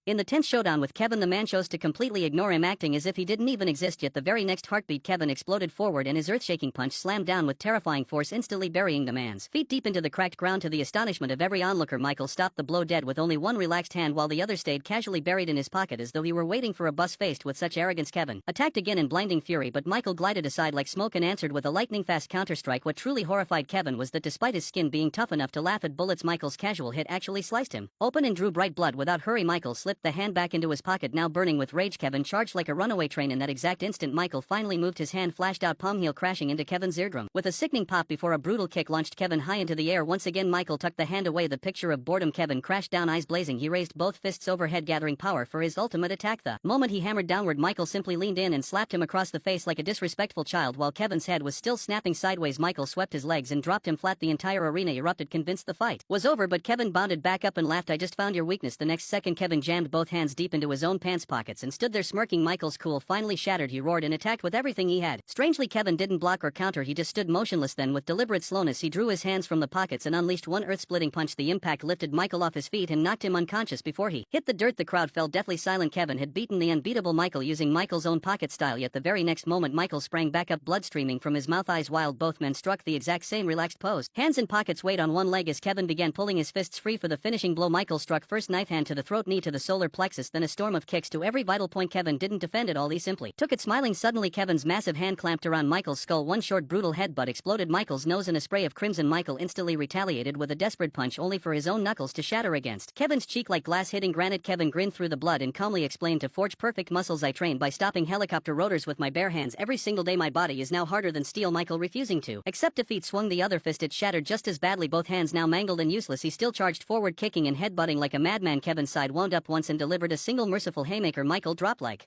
In the tense showdown with Kevin, the man chose to completely ignore him, acting as if he didn't even exist, yet the very next heartbeat Kevin exploded forward and his earth-shaking punch slammed down with terrifying force, instantly burying the man's feet deep into the cracked ground. To the astonishment of every onlooker, Michael stopped the blow dead with only one relaxed hand while the other stayed casually buried in his pocket as though he were waiting for a bus. Faced with such arrogance, Kevin attacked again in blinding fury, but Michael glided aside like smoke and answered with a lightning-fast counterstrike. What truly horrified Kevin was that despite his skin being tough enough to laugh at bullets, Michael's casual hit actually sliced him open and drew bright blood. Without hurry, Michael slipped the hand back into his pocket. Now burning with rage, Kevin charged like a runaway train. In that exact instant, Michael finally moved his hand, flashed out, palm heel crashing into Kevin's eardrum with a sickening pop before a brutal kick launched Kevin high into the air. Once again, Michael tucked the hand away, the picture of boredom. Kevin crashed down, eyes blazing. He raised both fists overhead, gathering power for his ultimate attack. The moment he hammered downward, Michael simply leaned in and slapped him across the face like a disrespectful child. While Kevin's head was still snapping sideways, Michael swept his legs and dropped him flat. The entire arena erupted, convinced the fight was over, but Kevin bounded back up and laughed. "I just found your weakness." The next second, Kevin jammed both hands deep into his own pants pockets and stood there smirking. Michael's cool finally shattered. He roared and attacked with everything he had. Strangely, Kevin didn't block or counter, he just stood motionless. Then with deliberate slowness, he drew his hands from the pockets and unleashed one earth-splitting punch. The impact lifted Michael off his feet and knocked him unconscious before he hit the dirt. The crowd fell deathly silent. Kevin had beaten the unbeatable Michael using Michael's own pocket style, yet the very next moment Michael sprang back up, blood streaming from his mouth, eyes wild. Both men struck the exact same relaxed pose, hands in pockets, weight on one leg as Kevin began pulling his fists free for the finishing blow. Michael struck first knife hand to the throat, knee to the solar plexus, then a storm of kicks to every vital point. Kevin didn't defend at all, he simply took it smiling. Suddenly Kevin's massive hand clamped around Michael's skull. One short brutal headbutt exploded Michael's nose in a spray of crimson. Michael instantly retaliated with a desperate punch, only for his own knuckles to shatter against Kevin's cheek like glass hitting granite. Kevin grinned through the blood and calmly explained, "To forge perfect muscles I trained by stopping helicopter rotors with my bare hands every single day. My body is now harder than steel." Michael, refusing to accept defeat, swung the other fist. It shattered just as badly, both hands now mangled and useless. He still charged forward, kicking and headbutting like a madman. Kevin's side wound up once and delivered a single merciful haymaker. Michael dropped like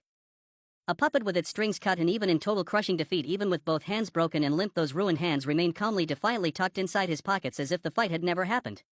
a puppet with its strings cut, and even in total crushing defeat, even with both hands broken and limp, those ruined hands remained calmly, defiantly tucked inside his pockets as if the fight had never happened.